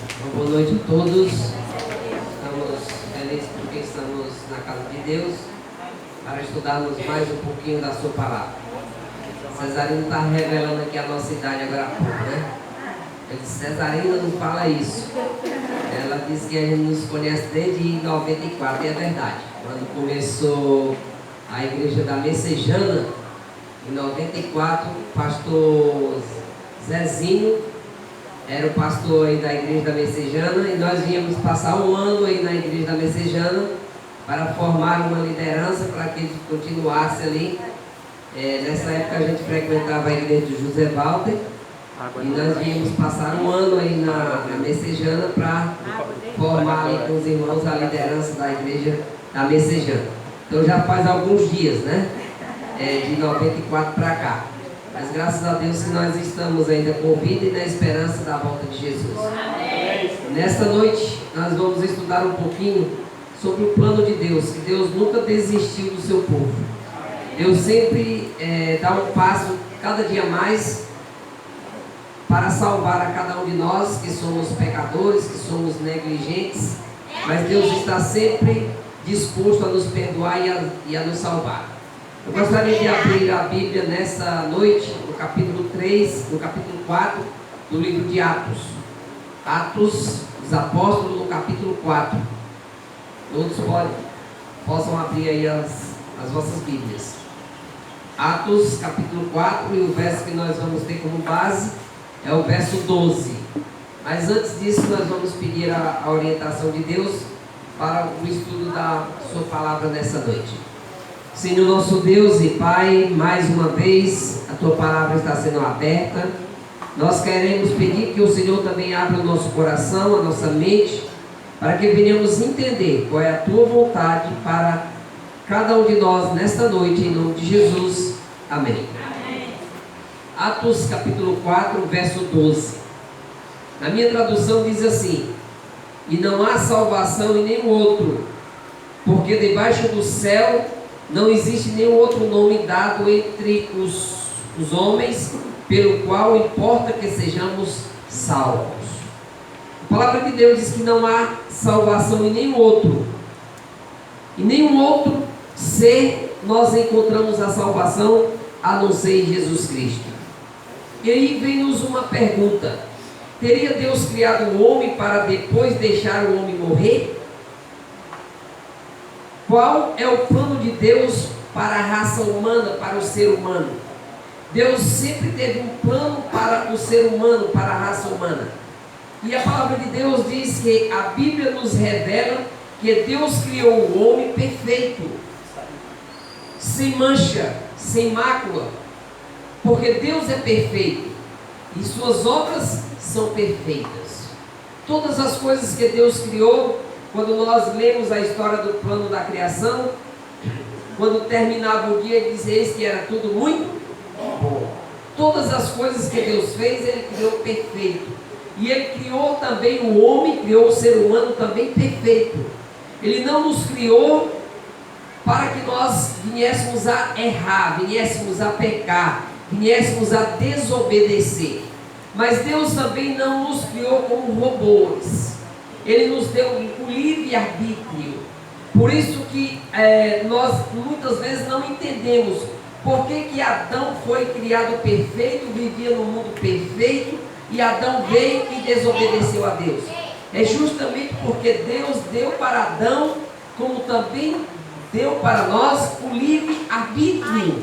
Uma boa noite a todos. Estamos felizes porque estamos na casa de Deus para estudarmos mais um pouquinho da sua palavra. Cesarina está revelando aqui a nossa idade agora há pouco, né? Eu disse, Cesarina, não fala isso. Ela disse que a gente nos conhece desde 94, e é verdade. Quando começou a igreja da Messejana, em 94, o pastor Zezinho era o pastor aí da igreja da Messejana, e nós íamos passar um ano aí na igreja da Messejana para formar uma liderança para que ele continuasse ali. Nessa época a gente frequentava a igreja de José Walter, e nós íamos passar um ano aí na Messejana para formar ali com os irmãos a liderança da igreja da Messejana. Então já faz alguns dias, né? De 94 para cá. Mas graças a Deus que nós estamos ainda com vida e na esperança da volta de Jesus. Amém. Nesta noite nós vamos estudar um pouquinho sobre o plano de Deus, que Deus nunca desistiu do seu povo. Deus sempre dá um passo cada dia mais para salvar a cada um de nós que somos pecadores, que somos negligentes, mas Deus está sempre disposto a nos perdoar e a nos salvar. Eu gostaria de abrir a Bíblia nessa noite, no capítulo 3, no capítulo 4 do livro de Atos. Atos dos Apóstolos, no capítulo 4. Todos possam abrir aí as vossas Bíblias. Atos, capítulo 4, e o verso que nós vamos ter como base é o verso 12. Mas antes disso, nós vamos pedir a orientação de Deus para o estudo da sua palavra nessa noite. Senhor nosso Deus e Pai, mais uma vez a Tua palavra está sendo aberta. Nós queremos pedir que o Senhor também abra o nosso coração, a nossa mente, para que venhamos entender qual é a Tua vontade para cada um de nós nesta noite, em nome de Jesus. Amém. Amém. Atos capítulo 4, verso 12. Na minha tradução diz assim: e não há salvação em nenhum outro, porque debaixo do céu não existe nenhum outro nome dado entre os homens, pelo qual importa que sejamos salvos. A palavra de Deus diz que não há salvação em nenhum outro. Em nenhum outro ser nós encontramos a salvação, a não ser em Jesus Cristo. E aí vem-nos uma pergunta: teria Deus criado o homem para depois deixar o homem morrer? Qual é o plano de Deus para a raça humana, para o ser humano? Deus sempre teve um plano para o ser humano, para a raça humana. E a palavra de Deus diz que a Bíblia nos revela que Deus criou o homem perfeito, sem mancha, sem mácula, porque Deus é perfeito e suas obras são perfeitas. Todas as coisas que Deus criou, quando nós lemos a história do plano da criação, quando terminava o dia, ele dizia que era tudo muito bom. Todas as coisas que Deus fez, Ele criou perfeito. E Ele criou também o homem, criou o ser humano também perfeito. Ele não nos criou para que nós viéssemos a errar, viéssemos a pecar, viéssemos a desobedecer. Mas Deus também não nos criou como robôs. Ele nos deu o livre-arbítrio. Por isso que nós muitas vezes não entendemos por que Adão foi criado perfeito, vivia no mundo perfeito, e Adão veio e desobedeceu a Deus. É justamente porque Deus deu para Adão, como também deu para nós, o livre-arbítrio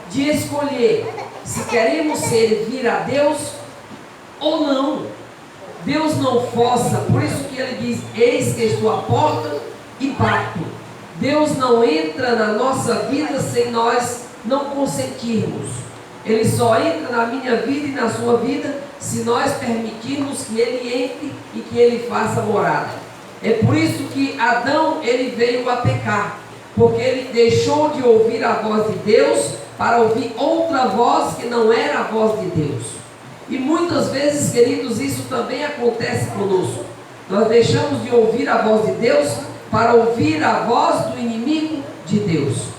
de escolher se queremos servir a Deus ou não. Deus não força, por isso que Ele diz: eis que estou à porta e bato. Deus não entra na nossa vida sem nós não consentirmos. Ele só entra na minha vida e na sua vida se nós permitirmos que Ele entre e que Ele faça morada. É por isso que Adão, ele veio a pecar, porque ele deixou de ouvir a voz de Deus para ouvir outra voz que não era a voz de Deus. E muitas vezes, queridos, isso também acontece conosco. Nós deixamos de ouvir a voz de Deus para ouvir a voz do inimigo de Deus.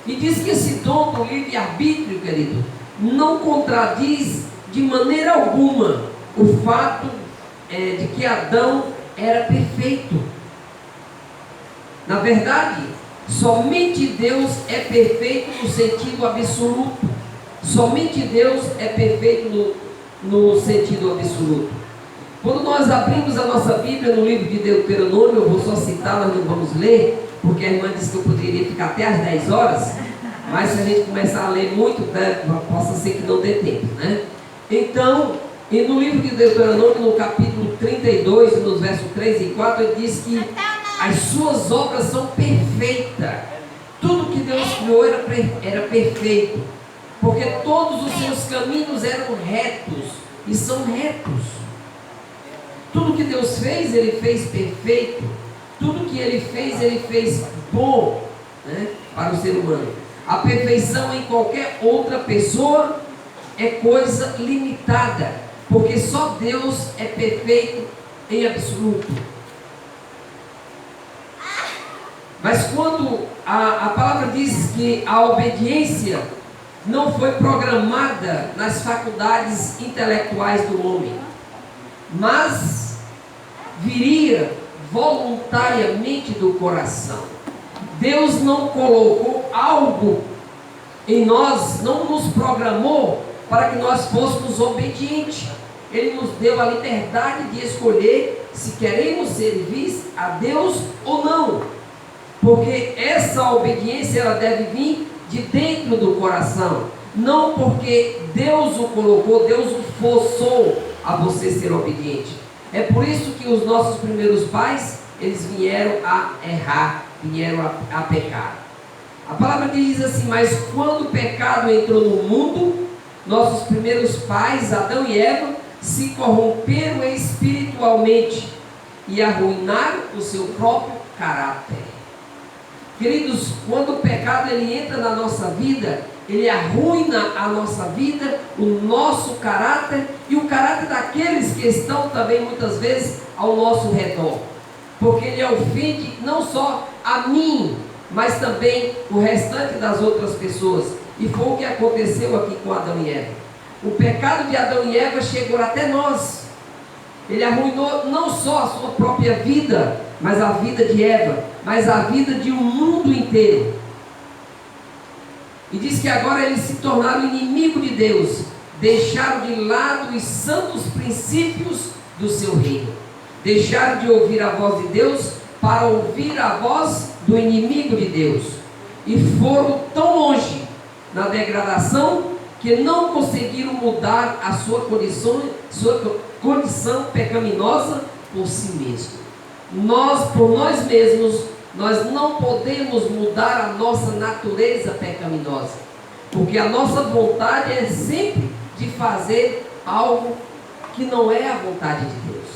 E diz que esse dom do livre-arbítrio, querido, não contradiz de maneira alguma o fato de que Adão era perfeito. Na verdade, somente Deus é perfeito no sentido absoluto. Somente Deus é perfeito no sentido absoluto. Quando nós abrimos a nossa Bíblia no livro de Deuteronômio, eu vou só citar, nós não vamos ler, porque a irmã disse que eu poderia ficar até às 10 horas, mas se a gente começar a ler muito, possa ser que não dê tempo, né? Então, e no livro de Deuteronômio, no capítulo 32, nos versos 3 e 4, ele diz que as suas obras são perfeitas. Tudo que Deus criou era perfeito, porque todos os seus caminhos eram retos, e são retos. Tudo que Deus fez, Ele fez perfeito. Tudo que Ele fez bom, né, para o ser humano. A perfeição em qualquer outra pessoa é coisa limitada, porque só Deus é perfeito em absoluto. Mas quando a palavra diz que a obediência não foi programada nas faculdades intelectuais do homem, mas viria voluntariamente do coração. Deus não colocou algo em nós, não nos programou para que nós fôssemos obedientes. Ele nos deu a liberdade de escolher se queremos servir a Deus ou não. Porque essa obediência ela deve vir de dentro do coração, não porque Deus o colocou, Deus o forçou a você ser obediente. É por isso que os nossos primeiros pais, eles vieram a errar, vieram a pecar. A palavra diz assim: mas quando o pecado entrou no mundo, nossos primeiros pais, Adão e Eva, se corromperam espiritualmente e arruinaram o seu próprio caráter. Queridos, quando o pecado ele entra na nossa vida, ele arruina a nossa vida, o nosso caráter e o caráter daqueles que estão também muitas vezes ao nosso redor. Porque ele ofende não só a mim, mas também o restante das outras pessoas. E foi o que aconteceu aqui com Adão e Eva. O pecado de Adão e Eva chegou até nós. Ele arruinou não só a sua própria vida, mas a vida de Eva, mas a vida de um mundo inteiro. E diz que agora eles se tornaram inimigo de Deus, deixaram de lado os santos princípios do seu reino, deixaram de ouvir a voz de Deus para ouvir a voz do inimigo de Deus, e foram tão longe na degradação que não conseguiram mudar a sua condição pecaminosa por si mesmo. Nós, por nós mesmos, nós não podemos mudar a nossa natureza pecaminosa, porque a nossa vontade é sempre de fazer algo que não é a vontade de Deus.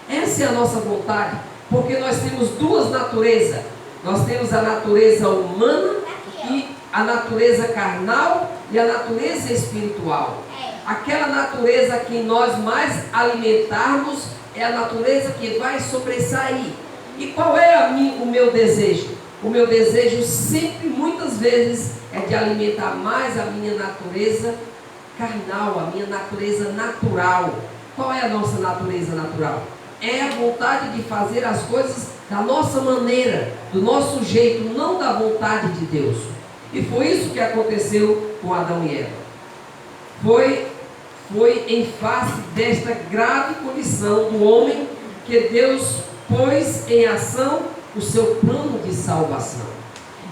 Essa é a nossa vontade, porque nós temos duas naturezas. Nós temos a natureza humana e a natureza carnal e a natureza espiritual. Aquela natureza que nós mais alimentarmos é a natureza que vai sobressair. E qual é o meu desejo? O meu desejo sempre, muitas vezes, é de alimentar mais a minha natureza carnal, a minha natureza natural. Qual é a nossa natureza natural? É a vontade de fazer as coisas da nossa maneira, do nosso jeito, não da vontade de Deus. E foi isso que aconteceu com Adão e Eva. Foi em face desta grave condição do homem que Deus pôs em ação o seu plano de salvação.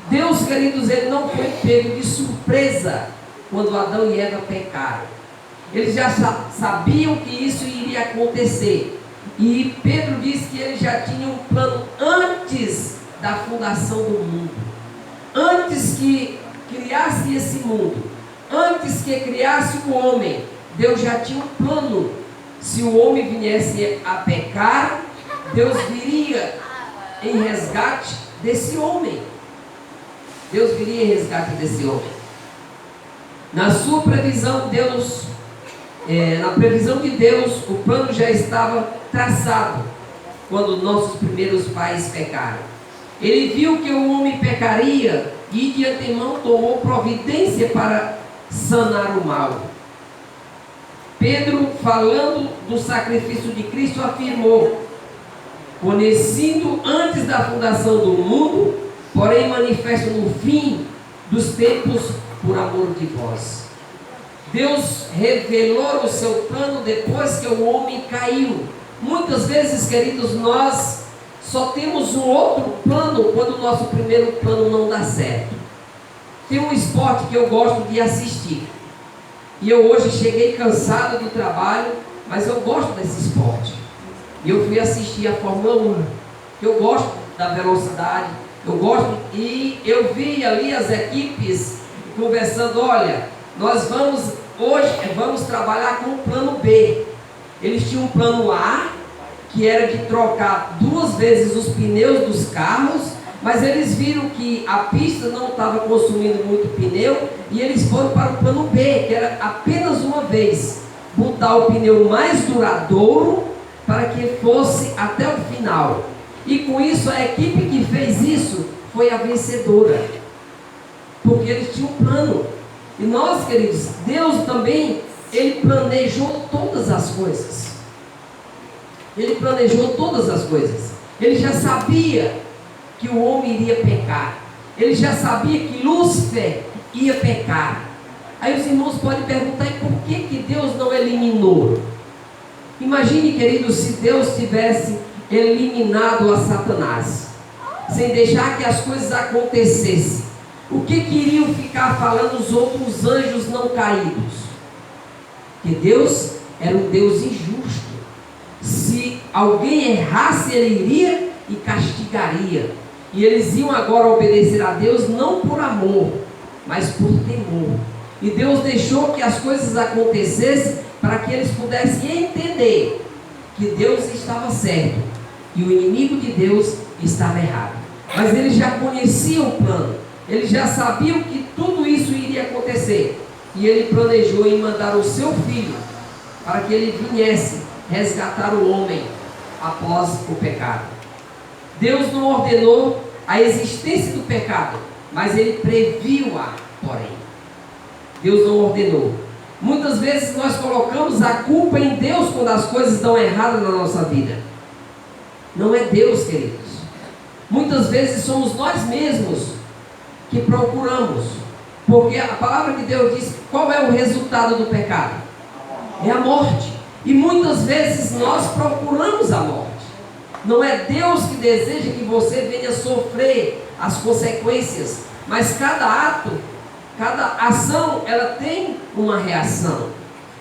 Deus, queridos, ele não foi pego de surpresa quando Adão e Eva pecaram. Eles já sabiam que isso iria acontecer. E Pedro diz que ele já tinha um plano antes da fundação do mundo. Antes que criasse esse mundo, antes que criasse o homem, Deus já tinha um plano. Se o homem viesse a pecar, Deus viria em resgate desse homem. Deus viria em resgate desse homem. Na sua previsão, na previsão de Deus, o plano já estava traçado quando nossos primeiros pais pecaram. Ele viu que o homem pecaria e de antemão tomou providência para sanar o mal. Pedro, falando do sacrifício de Cristo, afirmou: conhecido antes da fundação do mundo, porém manifesto no fim dos tempos por amor de vós. Deus revelou o seu plano depois que o homem caiu. Muitas vezes, queridos, nós só temos um outro plano quando o nosso primeiro plano não dá certo. Tem um esporte que eu gosto de assistir. E eu hoje cheguei cansado do trabalho, mas eu gosto desse esporte. E eu fui assistir a Fórmula 1. Eu gosto da velocidade, eu gosto, e eu vi ali as equipes conversando: olha, nós vamos trabalhar com o plano B. Eles tinham um plano A, que era de trocar 2 vezes os pneus dos carros, mas eles viram que a pista não estava consumindo muito pneu, e eles foram para o plano B, que era apenas uma vez, botar o pneu mais duradouro para que fosse até o final. E com isso a equipe que fez isso foi a vencedora, porque eles tinham um plano. E nós, queridos, Deus também, Ele planejou todas as coisas. Ele planejou todas as coisas. Ele já sabia que o homem iria pecar. Ele já sabia que Lúcifer ia pecar. Aí os irmãos podem perguntar: e por que Deus não eliminou? Imagine, queridos, se Deus tivesse eliminado a Satanás, sem deixar que as coisas acontecessem. O que queriam ficar falando os outros anjos não caídos? Que Deus era um Deus injusto. Se alguém errasse, Ele iria e castigaria. E eles iam agora obedecer a Deus não por amor, mas por temor. E Deus deixou que as coisas acontecessem para que eles pudessem entender que Deus estava certo e o inimigo de Deus estava errado. Mas eles já conheciam o plano, eles já sabiam que tudo isso iria acontecer. E Ele planejou em mandar o seu Filho para que Ele viesse resgatar o homem após o pecado. Deus não ordenou a existência do pecado, mas Ele previu-a, porém. Deus não ordenou. Muitas vezes nós colocamos a culpa em Deus quando as coisas estão erradas na nossa vida. Não é Deus, queridos. Muitas vezes somos nós mesmos que procuramos, porque a palavra de Deus diz: qual é o resultado do pecado? É a morte. E muitas vezes nós procuramos a morte. Não é Deus que deseja que você venha sofrer as consequências, mas cada ato, cada ação, ela tem uma reação.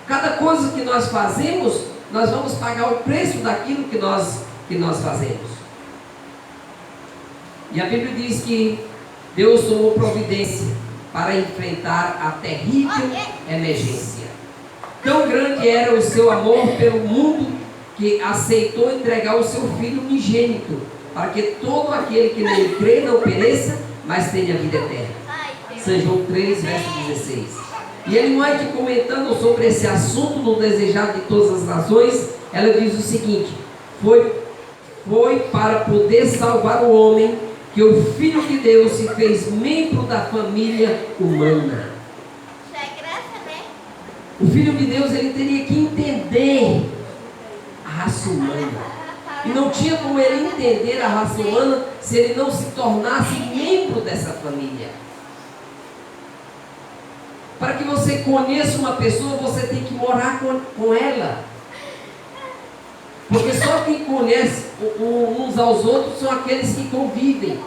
Cada coisa que nós fazemos, nós vamos pagar o preço daquilo que nós fazemos. E a Bíblia diz que Deus tomou providência para enfrentar a terrível emergência. Tão grande era o seu amor pelo mundo, que aceitou entregar o seu Filho unigênito, para que todo aquele que nele crê não pereça, mas tenha vida eterna. São João 3, verso 16. E ele vai te comentando sobre esse assunto do desejado de todas as nações. Ela diz o seguinte: foi para poder salvar o homem que o Filho de Deus se fez membro da família humana. O Filho de Deus, ele teria que entender a raça humana. E não tinha como ele entender a raça humana se ele não se tornasse membro dessa família. Para que você conheça uma pessoa, você tem que morar com ela. Porque só quem conhece uns aos outros são aqueles que convivem.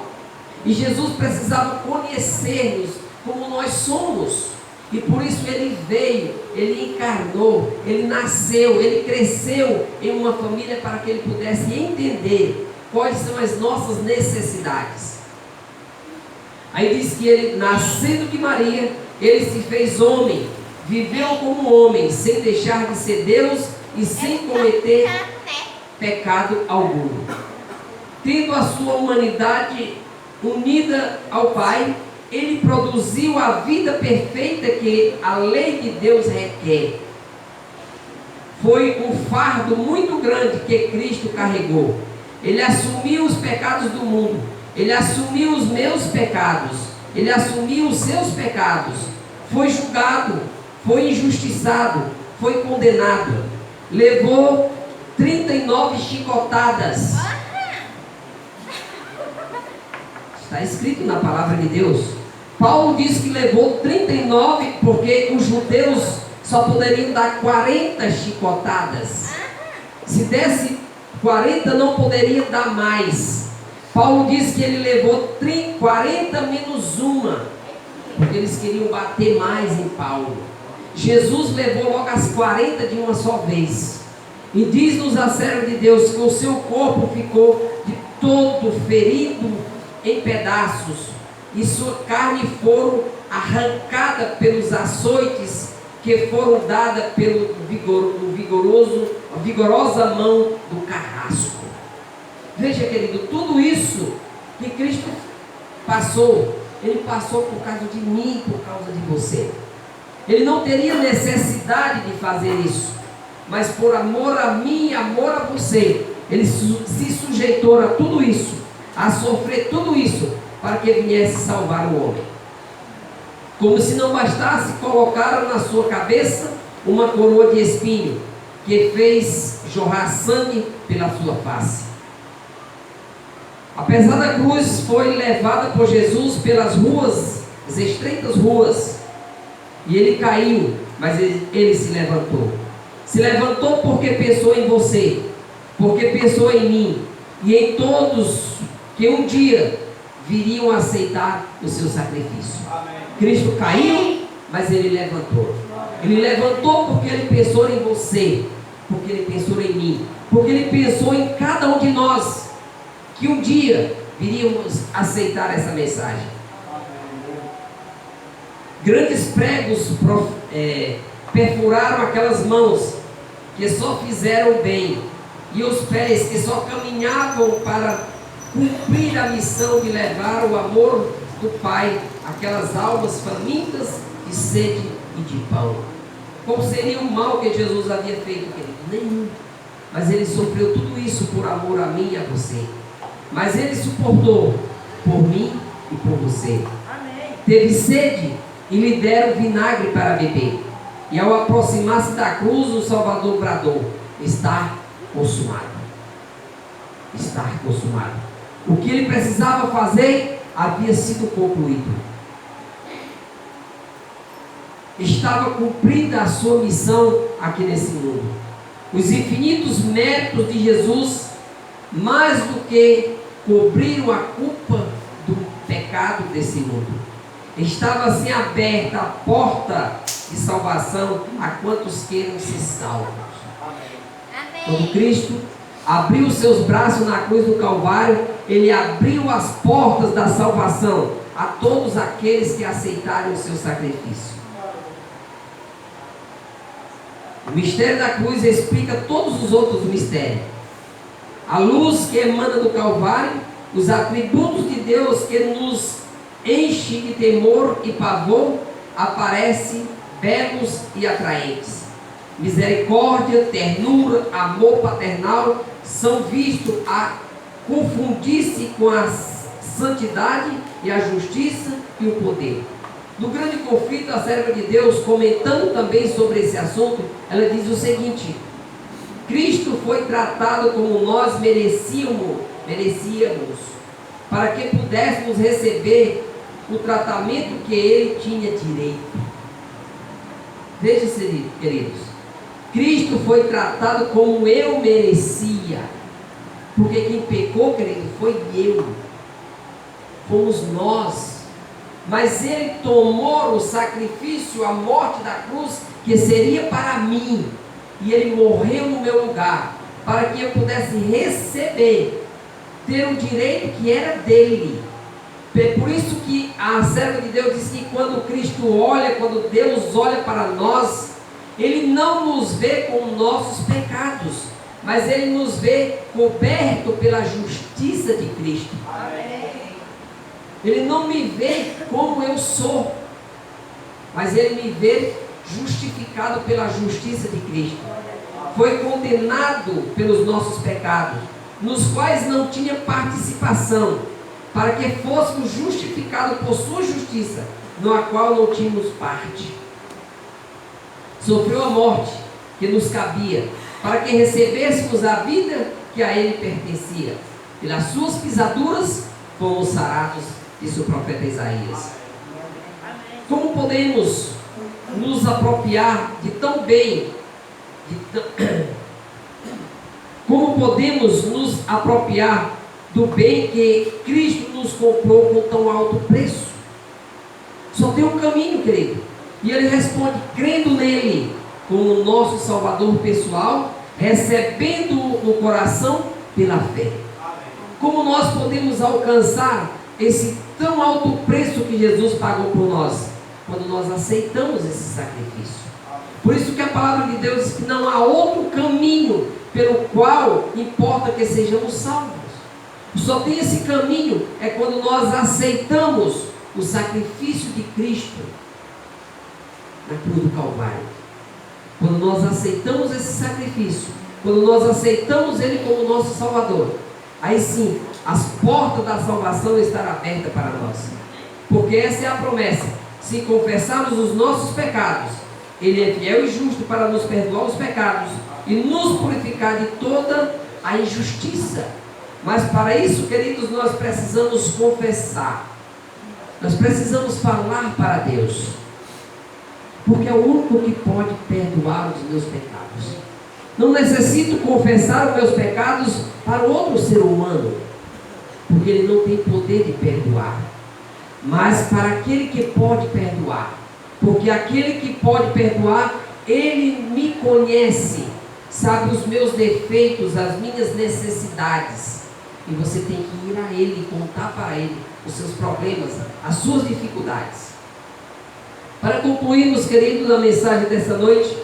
E Jesus precisava conhecer-nos como nós somos. E por isso Ele veio, Ele encarnou, Ele nasceu, Ele cresceu em uma família para que Ele pudesse entender quais são as nossas necessidades. Aí diz que Ele, nascendo de Maria, Ele se fez homem, viveu como homem, sem deixar de ser Deus e sem cometer pecado algum. Tendo a sua humanidade unida ao Pai, Ele produziu a vida perfeita que a lei de Deus requer. Foi um fardo muito grande que Cristo carregou. Ele assumiu os pecados do mundo. Ele assumiu os meus pecados. Ele assumiu os seus pecados. Foi julgado, foi injustiçado, foi condenado, levou 39 chicotadas. Está escrito na palavra de Deus. Paulo diz que levou 39 porque os judeus só poderiam dar 40 chicotadas. Se desse 40 não poderia dar mais. Paulo diz que ele levou 40 menos uma, porque eles queriam bater mais em Paulo. Jesus levou logo as 40 de uma só vez. E diz-nos a serva de Deus que o seu corpo ficou de todo ferido em pedaços, e sua carne foram arrancada pelos açoites que foram dadas pelo vigorosa mão do carrasco. Veja, querido, tudo isso que Cristo passou, Ele passou por causa de mim, por causa de você. Ele não teria necessidade de fazer isso, mas por amor a mim e amor a você, Ele se sujeitou a tudo isso, a sofrer tudo isso, para que viesse salvar o homem. Como se não bastasse, colocaram na sua cabeça uma coroa de espinho, que fez jorrar sangue pela sua face. Apesar da cruz, foi levada por Jesus pelas ruas, as estreitas ruas, e ele caiu, mas ele se levantou. Se levantou porque pensou em você, porque pensou em mim, e em todos que um dia viriam aceitar o seu sacrifício. Amém. Cristo caiu, mas ele levantou. Ele levantou porque ele pensou em você, porque ele pensou em mim, porque ele pensou em cada um de nós, que um dia viríamos aceitar essa mensagem. Grandes pregos perfuraram aquelas mãos que só fizeram bem, e os pés que só caminhavam para cumprir a missão de levar o amor do Pai àquelas almas famintas de sede e de pão. Qual seria o mal que Jesus havia feito, querido? Nenhum. Mas ele sofreu tudo isso por amor a mim e a você. Mas ele suportou por mim e por você. Amém. Teve sede e lhe deram vinagre para beber. E ao aproximar-se da cruz, o Salvador bradou: está consumado. Está consumado. O que ele precisava fazer havia sido concluído. Estava cumprida a sua missão aqui nesse mundo. Os infinitos méritos de Jesus, mais do que cobriram a culpa do pecado desse mundo. Estava assim aberta a porta de salvação a quantos queiram ser salvos. Amém. Quando Cristo abriu os seus braços na cruz do Calvário, Ele abriu as portas da salvação a todos aqueles que aceitarem o seu sacrifício. O mistério da cruz explica todos os outros mistérios. A luz que emana do Calvário, os atributos de Deus que nos enche de temor e pavor, aparecem belos e atraentes. Misericórdia, ternura, amor paternal são vistos a confundir-se com a santidade e a justiça e o poder. No grande conflito, a serva de Deus, comentando também sobre esse assunto, ela diz o seguinte: Cristo foi tratado como nós merecíamos, para que pudéssemos receber o tratamento que Ele tinha direito. Veja, queridos, Cristo foi tratado como eu merecia, porque quem pecou, querido, foi eu, fomos nós. Mas Ele tomou o sacrifício, a morte da cruz, que seria para mim, e Ele morreu no meu lugar, para que eu pudesse receber, ter o direito que era dele. É por isso que a serva de Deus diz que quando Cristo olha, quando Deus olha para nós, Ele não nos vê com nossos pecados, mas Ele nos vê coberto pela justiça de Cristo. Amém. Ele não me vê como eu sou, mas Ele me vê justificado pela justiça de Cristo. Foi condenado pelos nossos pecados, nos quais não tinha participação, para que fôssemos justificados por sua justiça, na qual não tínhamos parte. Sofreu a morte que nos cabia, para que recebêssemos a vida que a Ele pertencia. Pelas suas pisaduras fomos sarados, disse o profeta Isaías. Como podemos nos apropriar de tão bem, como podemos nos apropriar do bem que Cristo nos comprou com tão alto preço? Só tem um caminho, querido. E ele responde crendo nele como nosso Salvador pessoal, recebendo no coração pela fé. Como nós podemos alcançar esse tão alto preço que Jesus pagou por nós? Quando nós aceitamos esse sacrifício. Por isso que a palavra de Deus diz que não há outro caminho pelo qual importa que sejamos salvos. Só tem esse caminho, é quando nós aceitamos o sacrifício de Cristo na cruz do Calvário. Quando nós aceitamos esse sacrifício, quando nós aceitamos Ele como nosso Salvador, aí sim, as portas da salvação estarão abertas para nós. Porque essa é a promessa: se confessarmos os nossos pecados, Ele é fiel e justo para nos perdoar os pecados e nos purificar de toda a injustiça. Mas para isso, queridos, nós precisamos confessar. Nós precisamos falar para Deus. Porque é o único que pode perdoar os meus pecados. Não necessito confessar os meus pecados para outro ser humano, porque ele não tem poder de perdoar. Mas para aquele que pode perdoar, porque aquele que pode perdoar, ele me conhece, sabe os meus defeitos, as minhas necessidades. E você tem que ir a Ele e contar para Ele os seus problemas, as suas dificuldades. Para concluirmos, queridos, a mensagem dessa noite,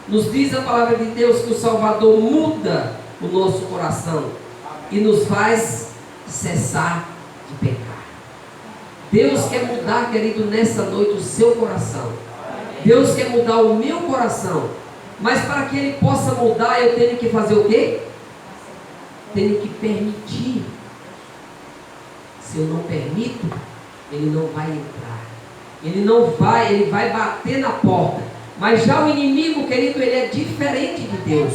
nos diz a palavra de Deus que o Salvador muda o nosso coração e nos faz cessar de pecar. Deus quer mudar, querido, nessa noite o seu coração. Deus quer mudar o meu coração. Mas para que Ele possa mudar, eu tenho que fazer o quê? Tenho que permitir. Se eu não permito, Ele não vai entrar. Ele vai bater na porta. Mas já o inimigo, querido, ele é diferente de Deus.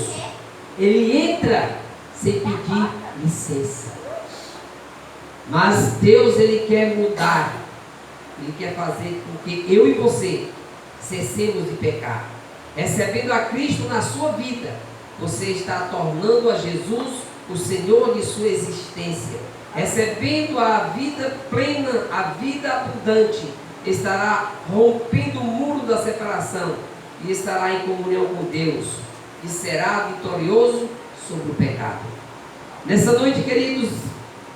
Ele entra sem pedir licença. Mas Deus, Ele quer mudar. Ele quer fazer com que eu e você cessemos de pecar. Recebendo a Cristo na sua vida, você está tornando a Jesus o Senhor de sua existência. Recebendo a vida plena, a vida abundante, estará rompendo o muro da separação e estará em comunhão com Deus e será vitorioso sobre o pecado. Nessa noite, queridos,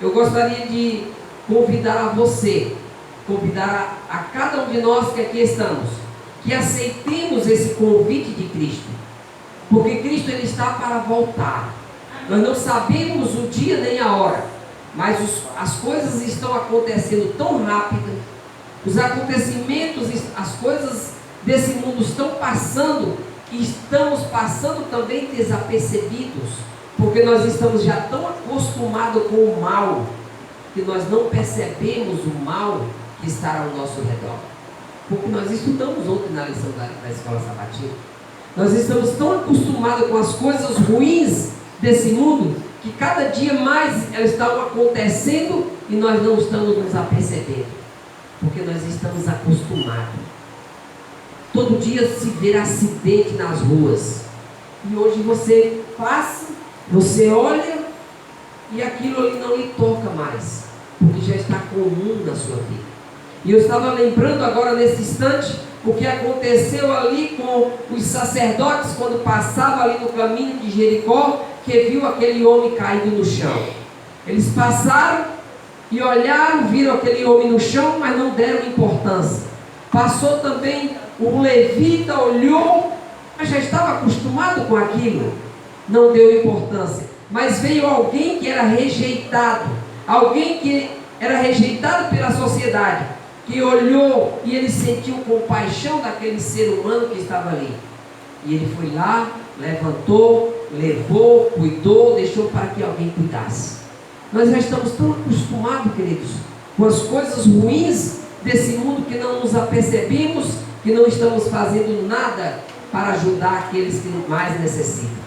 eu gostaria de convidar a você, convidar a cada um de nós que aqui estamos, que aceitemos esse convite de Cristo, porque Cristo, Ele está para voltar. Nós não sabemos o dia nem a hora, mas as coisas estão acontecendo tão rápido, os acontecimentos, as coisas desse mundo estão passando, e estamos passando também desapercebidos, porque nós estamos já tão acostumados com o mal, que nós não percebemos o mal que está ao nosso redor. Porque nós estudamos ontem na lição da escola sabatina. Nós estamos tão acostumados com as coisas ruins desse mundo, que cada dia mais elas estão acontecendo e nós não estamos nos apercebendo, porque nós estamos acostumados. Todo dia se vê acidente nas ruas, e hoje você passa, você olha e aquilo ali não lhe toca mais, porque já está comum na sua vida. E eu estava lembrando agora nesse instante o que aconteceu ali com os sacerdotes quando passavam ali no caminho de Jericó, que viu aquele homem caído no chão. Eles passaram e olharam, viram aquele homem no chão, mas não deram importância. Passou também um levita, olhou, mas já estava acostumado com aquilo, não deu importância. Mas veio alguém que era rejeitado, alguém que era rejeitado pela sociedade, que olhou e ele sentiu compaixão daquele ser humano que estava ali. E ele foi lá, levantou, levou, cuidou, deixou para que alguém cuidasse. Nós já estamos tão acostumados, queridos, com as coisas ruins desse mundo, que não nos apercebemos, que não estamos fazendo nada para ajudar aqueles que mais necessitam.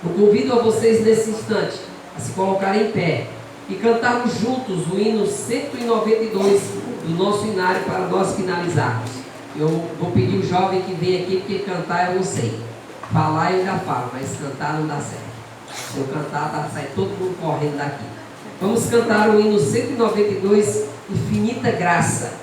Eu convido a vocês nesse instante a se colocarem em pé e cantarmos juntos o hino 192 do nosso hinário para nós finalizarmos. Eu vou pedir o jovem que vem aqui, porque cantar eu não sei. Falar eu já falo, mas cantar não dá certo. Se eu cantar, dá para sair todo mundo correndo daqui. Vamos cantar o hino 192, Infinita Graça.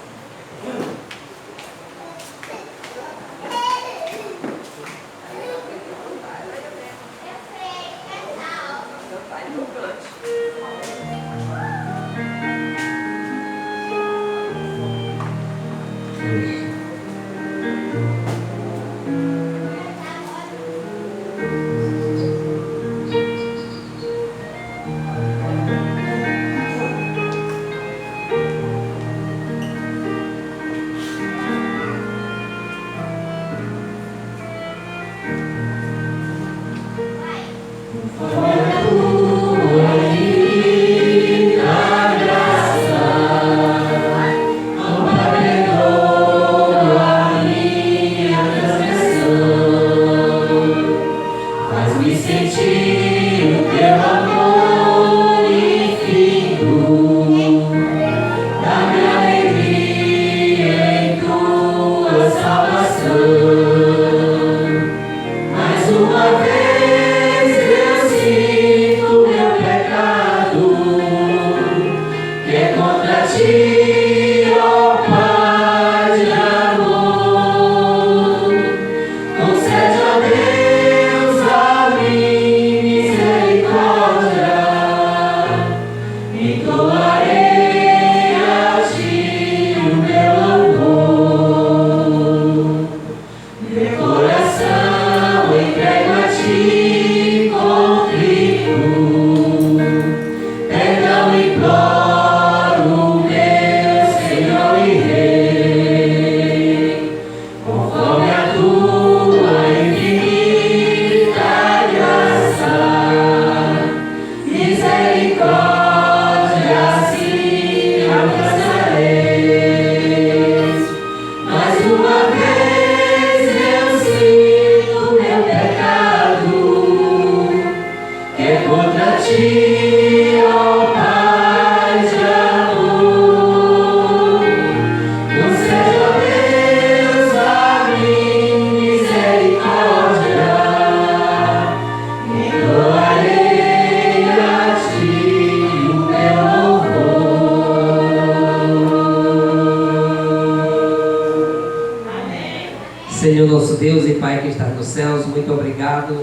Senhor nosso Deus e Pai que está nos céus, muito obrigado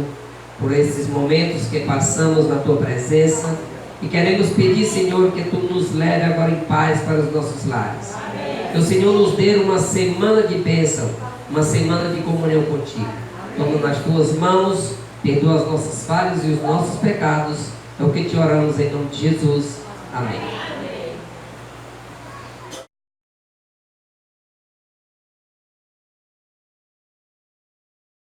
por esses momentos que passamos na Tua presença e queremos pedir, Senhor, que Tu nos leve agora em paz para os nossos lares. Que o Senhor nos dê uma semana de bênção, uma semana de comunhão contigo. Toma nas Tuas mãos, perdoa as nossas falhas e os nossos pecados. É o que te oramos em nome de Jesus. Amém.